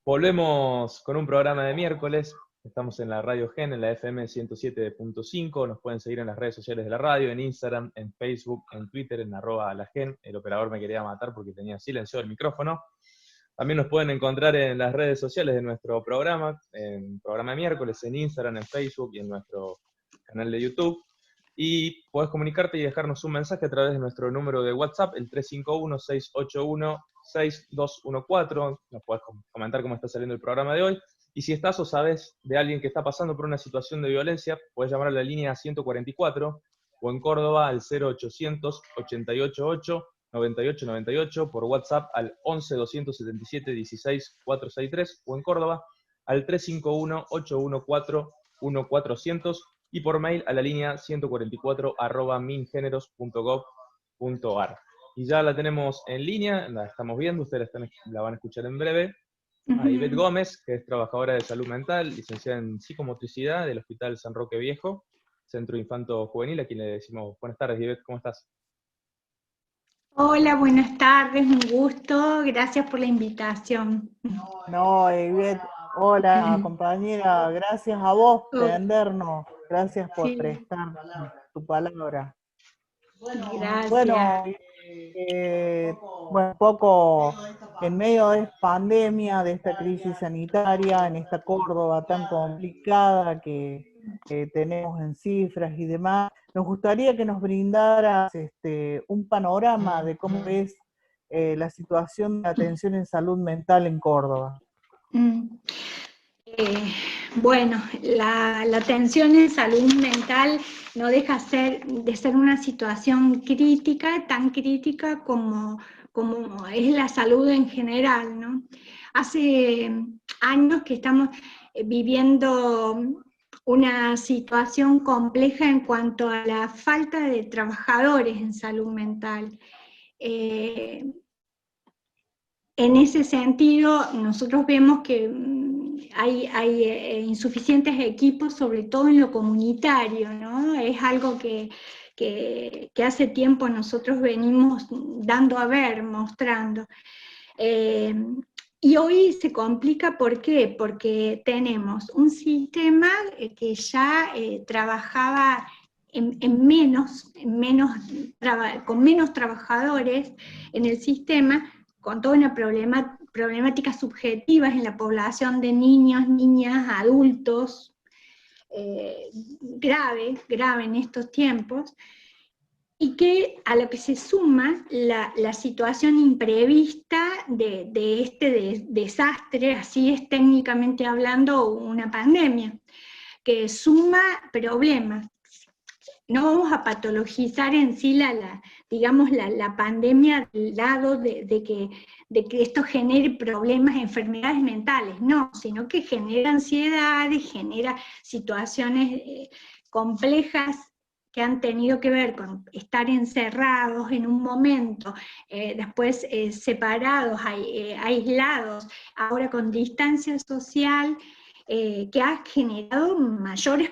Volvemos con un programa de miércoles. Estamos en la Radio Gen, en la FM 107.5. Nos pueden seguir en las redes sociales de la radio, en Instagram, en Facebook, en Twitter, en @lagen. El operador me quería matar porque tenía silenciado el micrófono. También nos pueden encontrar en las redes sociales de nuestro programa, en programa de miércoles, en Instagram, en Facebook y en nuestro canal de YouTube. Y podés comunicarte y dejarnos un mensaje a través de nuestro número de WhatsApp, el 351-681-6214. Nos podés comentar cómo está saliendo el programa de hoy. Y si estás o sabes de alguien que está pasando por una situación de violencia, podés llamar a la línea 144 o en Córdoba al 0800 888 9898, por WhatsApp al 11 277 16 463 o en Córdoba al 351 814 1400 y por mail a la línea 144@mingeneros.gov.ar. Y ya la tenemos en línea, la estamos viendo, ustedes la van a escuchar en breve, a Ivette Gómez, que es trabajadora de salud mental, licenciada en psicomotricidad del Hospital San Roque Viejo, Centro Infanto Juvenil, a quien le decimos buenas tardes. Ivette, ¿cómo estás? Hola, buenas tardes, un gusto, gracias por la invitación. No, Ivette, hola compañera, gracias a vos por Oh, atendernos, gracias por sí, prestar tu palabra. gracias. Bueno, un poco en medio de esta pandemia, de esta crisis sanitaria, en esta Córdoba tan complicada que tenemos en cifras y demás, nos gustaría que nos brindaras un panorama de cómo es la situación de atención en salud mental en Córdoba. Bueno, la atención en salud mental no deja de ser una situación crítica, tan crítica como es la salud en general, ¿no? Hace años que estamos viviendo una situación compleja en cuanto a la falta de trabajadores en salud mental. En ese sentido, nosotros vemos que hay insuficientes equipos, sobre todo en lo comunitario, ¿no? Es algo que hace tiempo nosotros venimos dando a ver, mostrando. Y hoy se complica, ¿por qué? Porque tenemos un sistema que ya trabajaba con menos trabajadores en el sistema, con toda una problemáticas subjetivas en la población de niños, niñas, adultos, grave en estos tiempos, y que a lo que se suma la situación imprevista de este desastre, así es técnicamente hablando una pandemia, que suma problemas. No vamos a patologizar en sí la pandemia del lado de que esto genere problemas, enfermedades mentales, no, sino que genera ansiedades, genera situaciones complejas que han tenido que ver con estar encerrados en un momento, después separados, aislados, ahora con distancia social, que ha generado mayores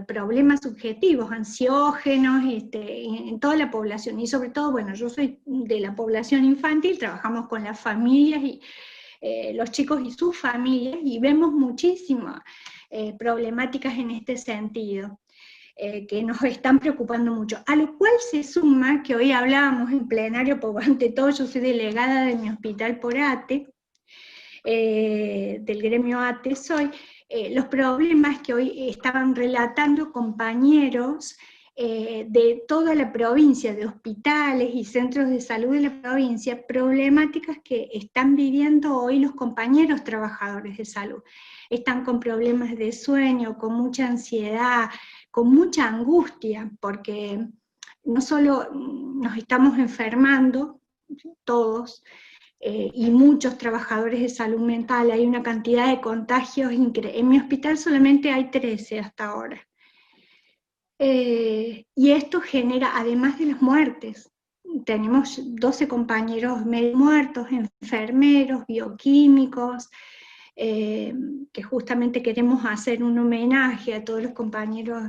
problemas subjetivos, ansiógenos, en toda la población, y sobre todo, bueno, yo soy de la población infantil, trabajamos con las familias y los chicos y sus familias, y vemos muchísimas problemáticas en este sentido. Que nos están preocupando mucho, a lo cual se suma que hoy hablábamos en plenario, porque ante todo yo soy delegada de mi hospital por ATE, del gremio ATE soy, los problemas que hoy estaban relatando compañeros de toda la provincia, de hospitales y centros de salud de la provincia, problemáticas que están viviendo hoy los compañeros trabajadores de salud. Están con problemas de sueño, con mucha ansiedad, con mucha angustia, porque no solo nos estamos enfermando todos, y muchos trabajadores de salud mental, hay una cantidad de contagios increíble. En mi hospital solamente hay 13 hasta ahora. Y esto genera, además de las muertes, tenemos 12 compañeros medio muertos, enfermeros, bioquímicos, que justamente queremos hacer un homenaje a todos los compañeros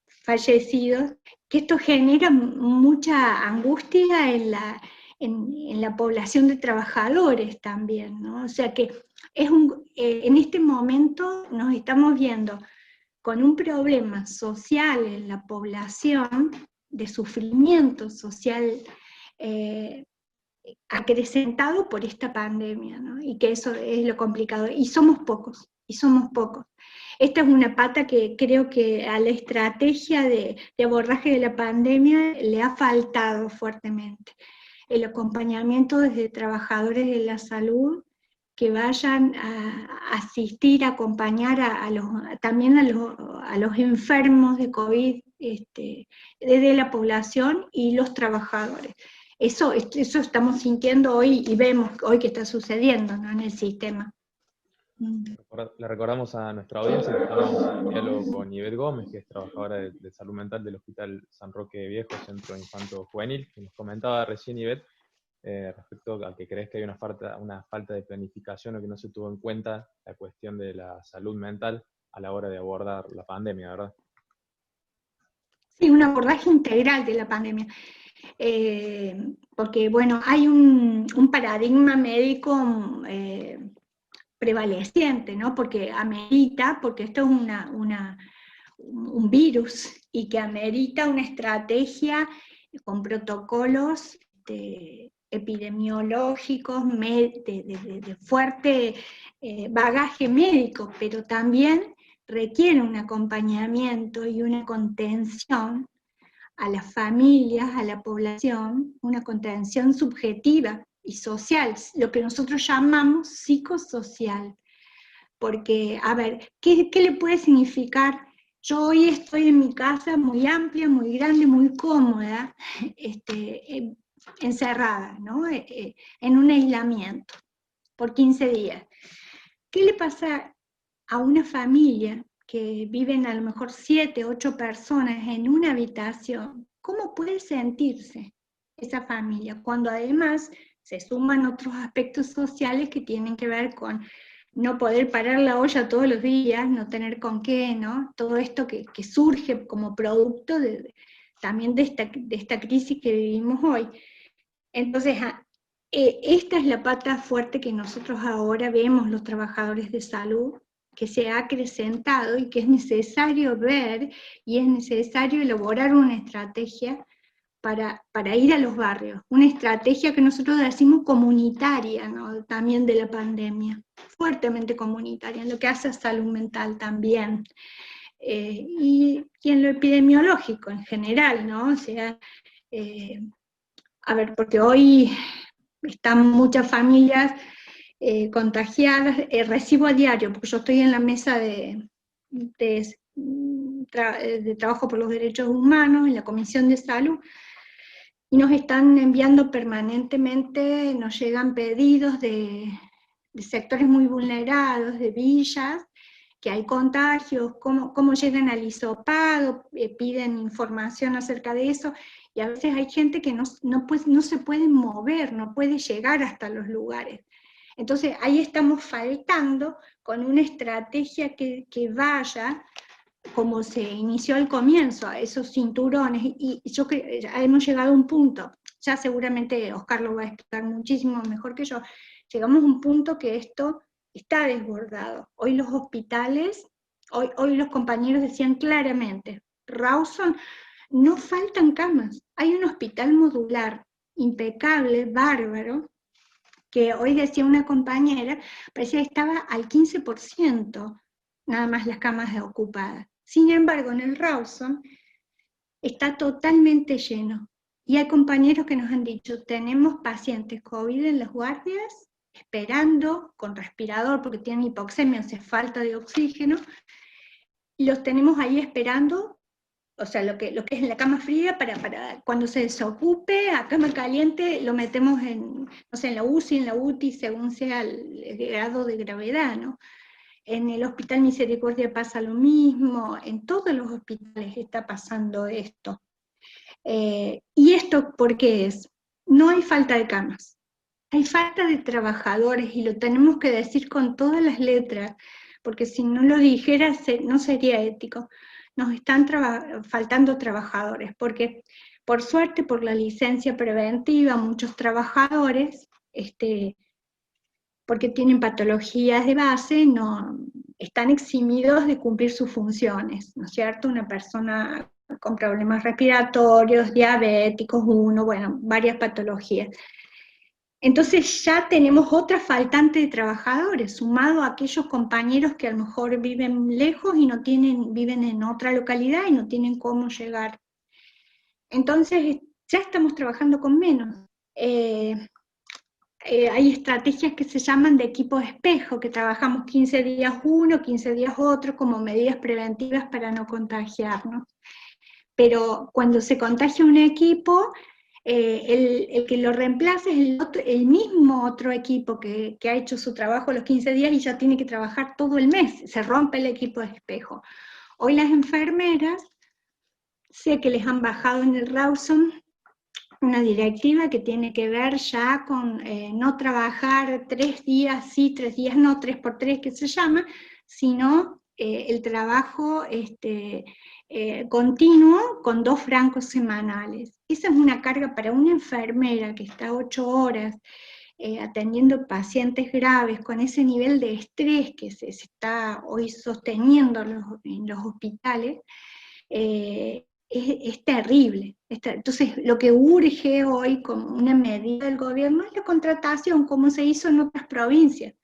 fallecidos, que esto genera mucha angustia en la población de trabajadores también, ¿no? O sea que en este momento nos estamos viendo con un problema social en la población, de sufrimiento social acrecentado por esta pandemia, ¿no? Y que eso es lo complicado, y somos pocos. Esta es una pata que creo que a la estrategia de abordaje de la pandemia le ha faltado fuertemente. El acompañamiento desde trabajadores de la salud que vayan a asistir, a acompañar también a los enfermos de COVID desde la población y los trabajadores. Eso estamos sintiendo hoy y vemos hoy que está sucediendo, ¿no?, en el sistema. Le recordamos a nuestra audiencia que estamos en diálogo con Ivette Gómez, que es trabajadora de salud mental del Hospital San Roque Viejo, Centro Infanto Juvenil, que nos comentaba recién Ivette respecto a que crees que hay una falta de planificación o que no se tuvo en cuenta la cuestión de la salud mental a la hora de abordar la pandemia, ¿verdad? Sí, un abordaje integral de la pandemia. Porque, bueno, hay un paradigma médico prevaleciente, ¿no? Porque esto es un virus, y que amerita una estrategia con protocolos epidemiológicos, de fuerte bagaje médico, pero también requiere un acompañamiento y una contención a las familias, a la población, una contención subjetiva y social, lo que nosotros llamamos psicosocial. Porque, a ver, ¿qué le puede significar? Yo hoy estoy en mi casa muy amplia, muy grande, muy cómoda, encerrada, ¿no?, en un aislamiento por 15 días. ¿Qué le pasa a una familia que viven a lo mejor 7, 8 personas en una habitación? ¿Cómo puede sentirse esa familia cuando además se suman otros aspectos sociales que tienen que ver con no poder parar la olla todos los días, no tener con qué, ¿no? Todo esto que surge como producto también de esta crisis que vivimos hoy. Entonces, esta es la pata fuerte que nosotros ahora vemos los trabajadores de salud, que se ha acrecentado y que es necesario ver y es necesario elaborar una estrategia para ir a los barrios, una estrategia que nosotros decimos comunitaria, ¿no?, también de la pandemia, fuertemente comunitaria, en lo que hace a salud mental también, y en lo epidemiológico en general, ¿no? O sea, a ver, porque hoy están muchas familias contagiadas, recibo a diario, porque yo estoy en la mesa de trabajo por los derechos humanos, en la Comisión de Salud, y nos están enviando permanentemente, nos llegan pedidos de sectores muy vulnerados, de villas, que hay contagios, cómo llegan al hisopado, piden información acerca de eso, y a veces hay gente que no se puede mover, no puede llegar hasta los lugares. Entonces ahí estamos faltando con una estrategia que vaya, como se inició al comienzo, a esos cinturones, y yo creo que ya hemos llegado a un punto, ya seguramente Oscar lo va a explicar muchísimo mejor que yo, llegamos a un punto que esto está desbordado. Hoy los hospitales, hoy los compañeros decían claramente, Rawson, no faltan camas, hay un hospital modular impecable, bárbaro, que hoy decía una compañera, parecía que estaba al 15%, nada más las camas ocupadas. Sin embargo, en el Rawson está totalmente lleno. Y hay compañeros que nos han dicho, tenemos pacientes COVID en las guardias, esperando con respirador porque tienen hipoxemia, o sea, falta de oxígeno, y los tenemos ahí esperando, o sea, lo que es en la cama fría, para cuando se desocupe, a cama caliente, lo metemos en la UCI, en la UTI, según sea el grado de gravedad, ¿no? En el Hospital Misericordia pasa lo mismo, en todos los hospitales está pasando esto. ¿Y esto por qué es? No hay falta de camas, hay falta de trabajadores, y lo tenemos que decir con todas las letras, porque si no lo dijera no sería ético. Nos están faltando trabajadores, porque por suerte, por la licencia preventiva, muchos trabajadores porque tienen patologías de base, no están eximidos de cumplir sus funciones, ¿no es cierto? Una persona con problemas respiratorios, diabéticos, bueno, varias patologías. Entonces ya tenemos otra faltante de trabajadores, sumado a aquellos compañeros que a lo mejor viven lejos y viven en otra localidad y no tienen cómo llegar. Entonces ya estamos trabajando con menos. Hay estrategias que se llaman de equipo espejo, que trabajamos 15 días uno, 15 días otro, como medidas preventivas para no contagiarnos. Pero cuando se contagia un equipo, el que lo reemplaza es el mismo otro equipo que ha hecho su trabajo los 15 días y ya tiene que trabajar todo el mes, se rompe el equipo de espejo. Hoy las enfermeras, sé que les han bajado en el Rawson una directiva que tiene que ver ya con no trabajar 3 días sí, 3 días no, 3x3 que se llama, sino el trabajo continuo con 2 francos semanales. Esa es una carga para una enfermera que está 8 horas atendiendo pacientes graves con ese nivel de estrés que se está hoy sosteniendo en los hospitales. Es terrible. Entonces, lo que urge hoy como una medida del gobierno es la contratación, como se hizo en otras provincias,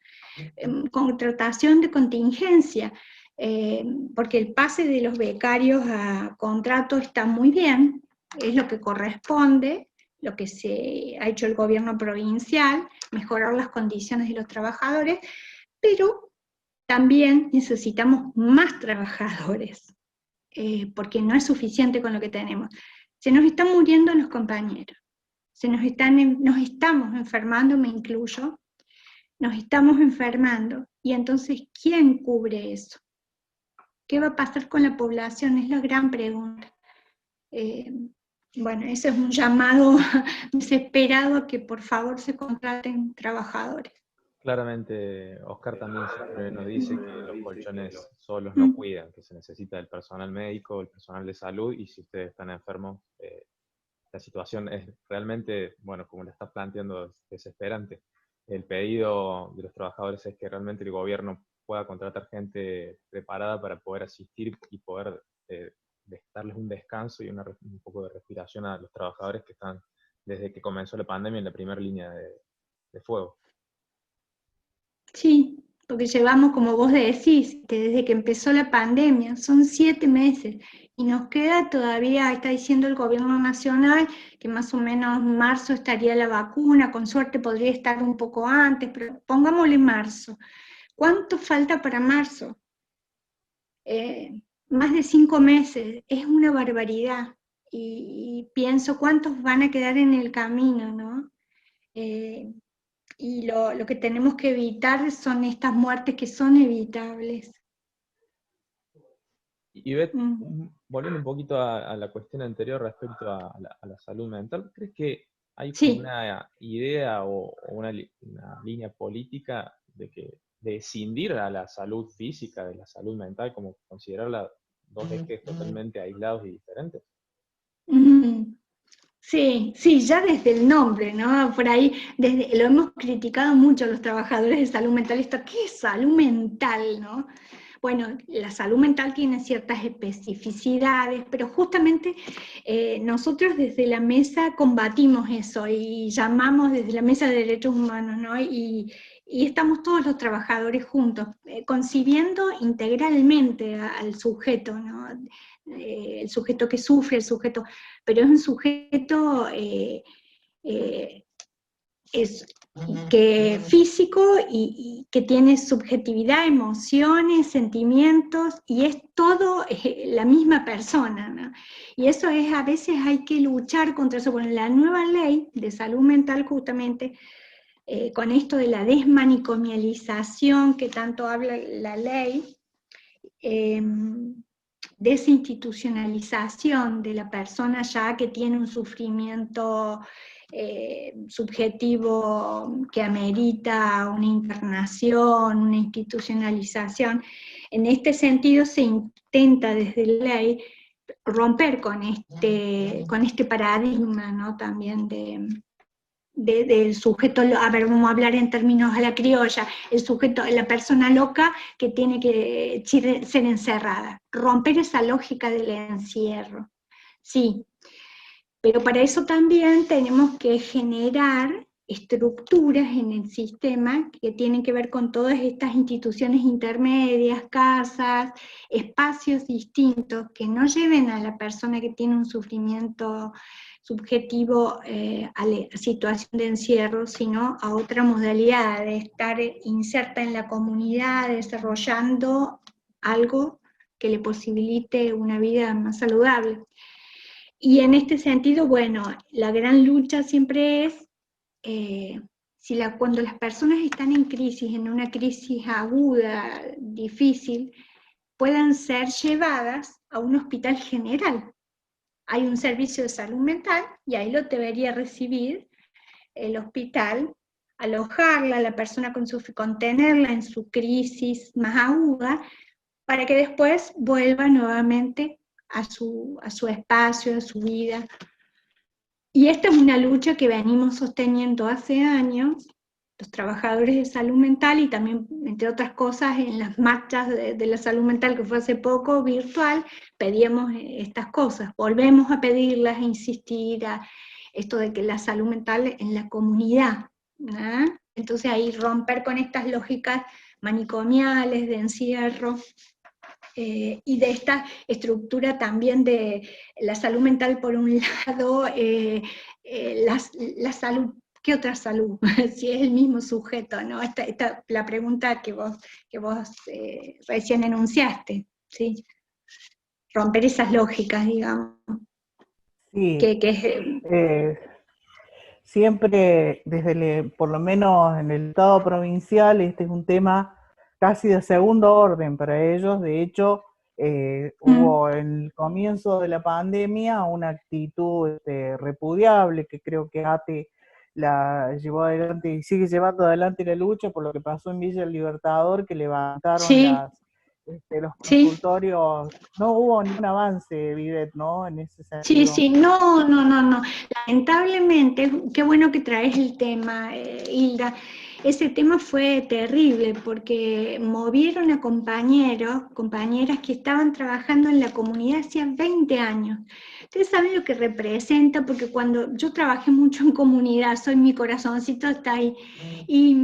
contratación de contingencia, porque el pase de los becarios a contrato está muy bien, es lo que corresponde, lo que se ha hecho el gobierno provincial, mejorar las condiciones de los trabajadores, pero también necesitamos más trabajadores. Porque no es suficiente con lo que tenemos. Se nos están muriendo los compañeros, nos estamos enfermando, me incluyo, nos estamos enfermando, y entonces, ¿quién cubre eso? ¿Qué va a pasar con la población? Es la gran pregunta. Bueno, ese es un llamado desesperado a que por favor se contraten trabajadores. Claramente, Oscar también siempre nos dice que los colchones solos no cuidan, que se necesita el personal médico, el personal de salud, y si ustedes están enfermos, la situación es realmente, bueno, como lo estás planteando, desesperante. El pedido de los trabajadores es que realmente el gobierno pueda contratar gente preparada para poder asistir y poder darles un descanso y un poco de respiración a los trabajadores que están desde que comenzó la pandemia en la primera línea de fuego. Sí, porque llevamos, como vos decís, desde que empezó la pandemia, son 7 meses, y nos queda todavía, está diciendo el gobierno nacional, que más o menos en marzo estaría la vacuna, con suerte podría estar un poco antes, pero pongámosle marzo. ¿Cuánto falta para marzo? Más de 5 meses, es una barbaridad, y pienso cuántos van a quedar en el camino, ¿no? Y lo que tenemos que evitar son estas muertes que son evitables. Y Beth, volviendo un poquito a la cuestión anterior respecto a la salud mental, ¿crees que hay como una idea o una línea política de escindir a la salud física de la salud mental, como considerarla dos ejes totalmente aislados y diferentes? Sí, sí, ya desde el nombre, ¿no? Por ahí lo hemos criticado mucho a los trabajadores de salud mental. ¿Qué es salud mental, no? Bueno, la salud mental tiene ciertas especificidades, pero justamente nosotros desde la mesa combatimos eso y llamamos desde la Mesa de Derechos Humanos, ¿no? Y estamos todos los trabajadores juntos, concibiendo integralmente al sujeto, ¿no? El sujeto que sufre, el sujeto, pero es un sujeto que físico y que tiene subjetividad, emociones, sentimientos, y es todo la misma persona, ¿no? Y eso es, a veces hay que luchar contra eso. Bueno, la nueva ley de salud mental justamente, con esto de la desmanicomialización que tanto habla la ley, desinstitucionalización de la persona ya que tiene un sufrimiento subjetivo que amerita una internación, una institucionalización. En este sentido se intenta desde la ley romper con este paradigma, ¿no? También del sujeto, a ver, vamos a hablar en términos a la criolla, el sujeto, la persona loca que tiene que ser encerrada, romper esa lógica del encierro, sí, pero para eso también tenemos que generar estructuras en el sistema que tienen que ver con todas estas instituciones intermedias, casas, espacios distintos que no lleven a la persona que tiene un sufrimiento subjetivo a la situación de encierro, sino a otra modalidad de estar inserta en la comunidad, desarrollando algo que le posibilite una vida más saludable. Y en este sentido, bueno, la gran lucha siempre es, cuando las personas están en crisis, en una crisis aguda, difícil, puedan ser llevadas a un hospital general. Hay un servicio de salud mental y ahí lo debería recibir el hospital, alojarla a la persona contenerla en su crisis más aguda, para que después vuelva nuevamente a su espacio, a su vida. Y esta es una lucha que venimos sosteniendo hace años, los trabajadores de salud mental, y también, entre otras cosas, en las marchas de la salud mental que fue hace poco, virtual, pedíamos estas cosas, volvemos a pedirlas, a insistir a esto de que la salud mental en la comunidad, ¿no? Entonces ahí romper con estas lógicas manicomiales de encierro, y de esta estructura también de la salud mental por un lado, la salud. ¿Qué otra salud? Si es el mismo sujeto, ¿no? La pregunta que vos recién enunciaste, ¿sí? Romper esas lógicas, digamos. Sí, siempre, por lo menos en el Estado provincial, este es un tema casi de segundo orden para ellos. De hecho, hubo en el comienzo de la pandemia una actitud repudiable, que creo que ATE la llevó adelante y sigue llevando adelante la lucha, por lo que pasó en Villa El Libertador, que levantaron los consultorios. No hubo ningún avance, Vivet, ¿no? En ese sentido. Sí, no. Lamentablemente, qué bueno que traes el tema, Hilda. Ese tema fue terrible porque movieron a compañeras que estaban trabajando en la comunidad hacía 20 años. Ustedes saben lo que representa, porque cuando yo trabajé mucho en comunidad, mi corazoncito está ahí, y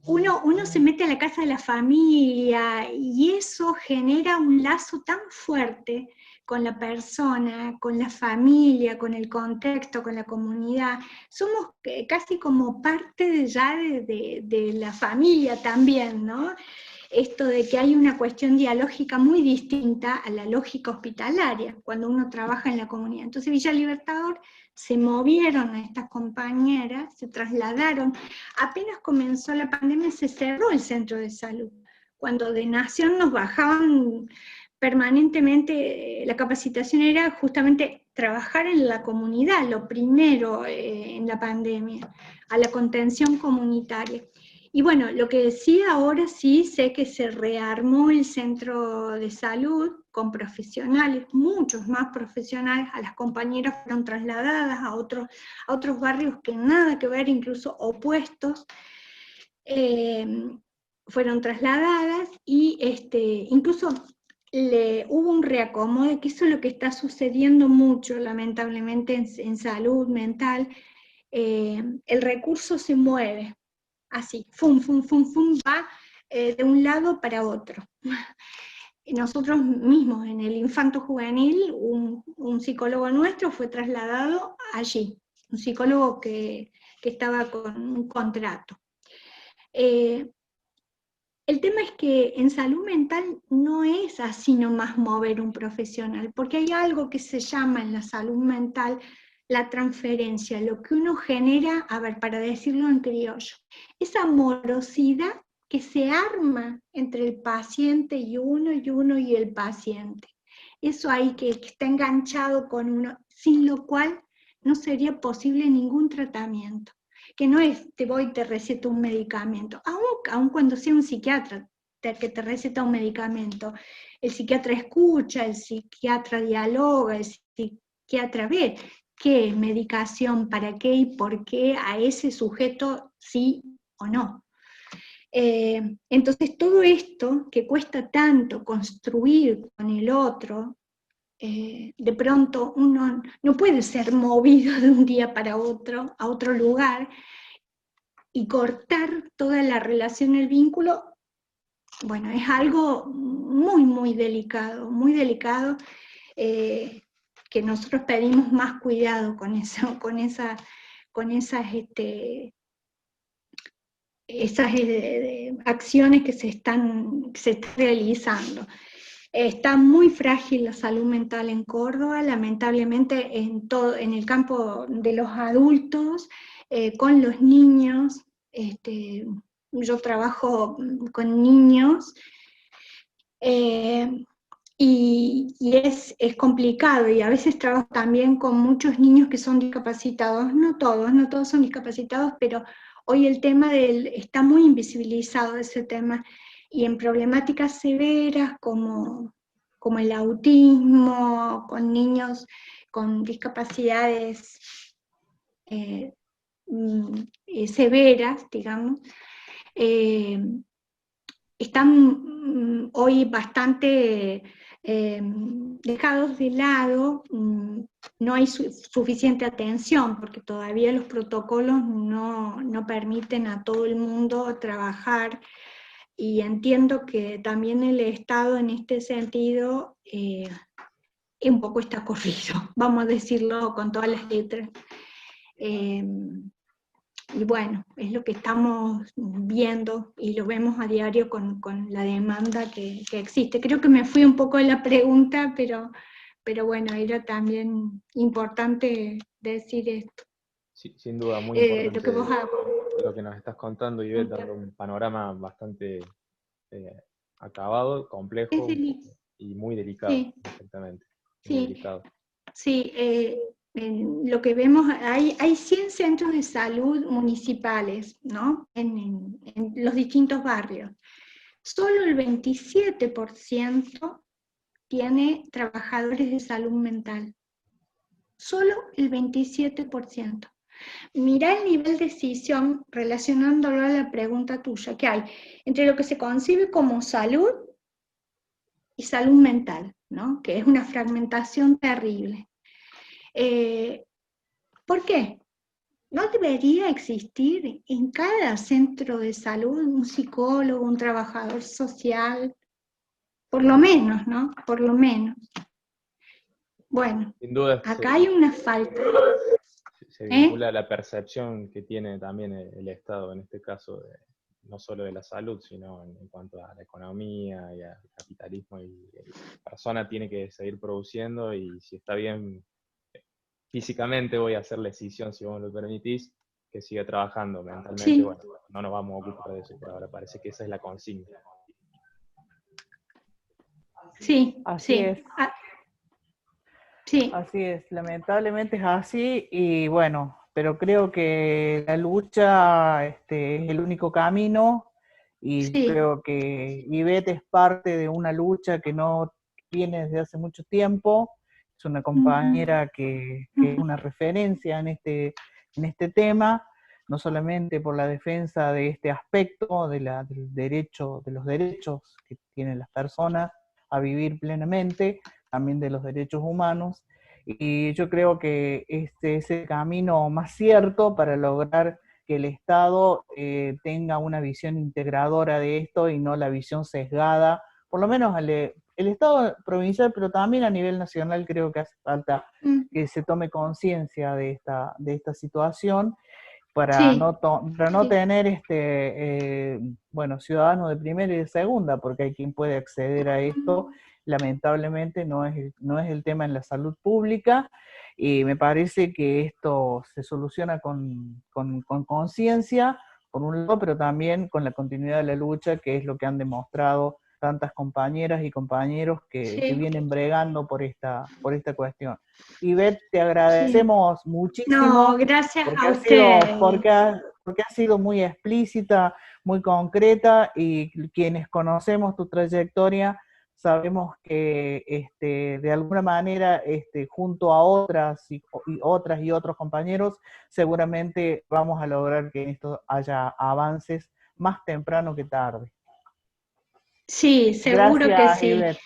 uno se mete a la casa de la familia y eso genera un lazo tan fuerte con la persona, con la familia, con el contexto, con la comunidad. Somos casi como parte de la familia también, ¿no? Esto de que hay una cuestión dialógica muy distinta a la lógica hospitalaria cuando uno trabaja en la comunidad. Entonces Villa Libertador se movieron a estas compañeras, se trasladaron. Apenas comenzó la pandemia se cerró el centro de salud. Cuando de Nación nos bajaban permanentemente, la capacitación era justamente trabajar en la comunidad, lo primero en la pandemia, a la contención comunitaria. Y bueno, lo que decía ahora sí, sé que se rearmó el centro de salud con profesionales, muchos más profesionales, a las compañeras fueron trasladadas a otros barrios que nada que ver, incluso opuestos, fueron trasladadas y incluso hubo un reacomodo, que eso es lo que está sucediendo mucho, lamentablemente, en salud mental. El recurso se mueve, así, va de un lado para otro. Nosotros mismos, en el infanto juvenil, un psicólogo nuestro fue trasladado allí, un psicólogo que estaba con un contrato. El tema es que en salud mental no es así nomás mover un profesional, porque hay algo que se llama en la salud mental la transferencia, lo que uno genera, a ver, para decirlo en criollo, esa morosidad que se arma entre el paciente y uno y el paciente. Eso ahí que está enganchado con uno, sin lo cual no sería posible ningún tratamiento. Que no es te voy y te receto un medicamento, aun cuando sea un psiquiatra que te receta un medicamento, el psiquiatra escucha, el psiquiatra dialoga, el psiquiatra ve, qué medicación, para qué y por qué a ese sujeto sí o no. Entonces todo esto que cuesta tanto construir con el otro, de pronto uno no puede ser movido de un día para otro, a otro lugar, y cortar toda la relación, el vínculo. Bueno, es algo muy, muy delicado, que nosotros pedimos más cuidado con eso, con esas acciones que se están realizando. Está muy frágil la salud mental en Córdoba, lamentablemente en el campo de los adultos, con los niños. Yo trabajo con niños, y es complicado, y a veces trabajo también con muchos niños que son discapacitados, no todos son discapacitados, pero hoy el tema está muy invisibilizado ese tema, y en problemáticas severas como el autismo, con niños con discapacidades severas, digamos, están hoy bastante dejados de lado. No hay suficiente atención porque todavía los protocolos no permiten a todo el mundo trabajar, y entiendo que también el Estado en este sentido un poco está corrido, vamos a decirlo con todas las letras. Y bueno, es lo que estamos viendo y lo vemos a diario con la demanda que existe. Creo que me fui un poco de la pregunta, pero bueno, era también importante decir esto. Sí, sin duda, muy importante Lo que vos lo que nos estás contando, Ivette, dando un panorama bastante acabado, complejo y muy delicado, sí, exactamente. Muy sí, delicado. sí. Lo que vemos, hay 100 centros de salud municipales, ¿no? En los distintos barrios. Solo el 27% tiene trabajadores de salud mental. Solo el 27%. Mirá el nivel de decisión relacionándolo a la pregunta tuya, que hay entre lo que se concibe como salud y salud mental, ¿no? Que es una fragmentación terrible. ¿Por qué? ¿No debería existir en cada centro de salud un psicólogo, un trabajador social? Por lo menos, ¿no? Por lo menos. Bueno, Sin duda acá hay una falta. se vincula a la percepción que tiene también el Estado, en este caso, no solo de la salud, sino en cuanto a la economía y al capitalismo. Y la persona tiene que seguir produciendo, y si está bien físicamente, voy a hacer la decisión, si vos me lo permitís, que siga trabajando mentalmente. Sí. Bueno, no nos vamos a ocupar de eso por ahora, parece que esa es la consigna. Sí, Así sí. es. Sí. Así es, lamentablemente es así, y bueno, pero creo que la lucha es el único camino, y Sí. creo que Ivette es parte de una lucha que no viene desde hace mucho tiempo. Es una compañera que es una referencia en este tema, no solamente por la defensa de este aspecto del derecho, de los derechos que tienen las personas a vivir plenamente, también de los derechos humanos, y yo creo que este es el camino más cierto para lograr que el Estado tenga una visión integradora de esto y no la visión sesgada, por lo menos el Estado provincial, pero también a nivel nacional creo que hace falta que se tome conciencia de esta situación, para no tener bueno, ciudadanos de primera y de segunda, porque hay quien puede acceder a esto. Lamentablemente no es el tema en la salud pública, y me parece que esto se soluciona con conciencia, por un lado, pero también con la continuidad de la lucha, que es lo que han demostrado tantas compañeras y compañeros que vienen bregando por esta cuestión. Ivette, te agradecemos muchísimo. No, gracias a usted. usted. Porque ha sido muy explícita, muy concreta, y quienes conocemos tu trayectoria Sabemos que de alguna manera, junto a otras y otros compañeros, seguramente vamos a lograr que en esto haya avances más temprano que tarde. Sí, seguro Gracias, que sí. Ivette.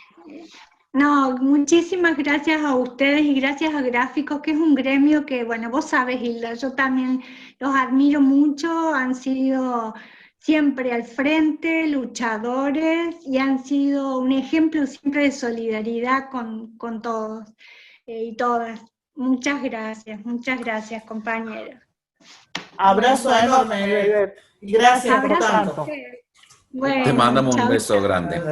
No, muchísimas gracias a ustedes y gracias a Gráficos, que es un gremio que, bueno, vos sabes, Hilda, yo también los admiro mucho, han sido siempre al frente, luchadores, y han sido un ejemplo siempre de solidaridad con todos y todas. Muchas gracias, compañeros. Abrazo enorme, Ivette. Y gracias por Abrazo a tanto. ustedes. Te Bueno, mandamos un chau, beso chau. grande.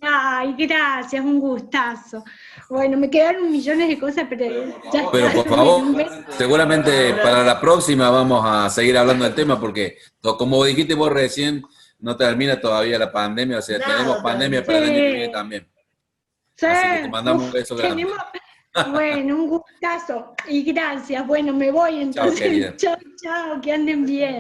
Ay, gracias, un gustazo. Bueno, me quedaron millones de cosas, pero ya Pero está. por favor, seguramente para la próxima vamos a seguir hablando del tema porque, como dijiste vos recién, no termina todavía la pandemia, o sea, tenemos pandemia para el año que viene también. Sí, Así que te mandamos un beso grande. Bueno, un gustazo y gracias. Bueno, me voy Chao, entonces. querida. Chao, chao, que anden bien.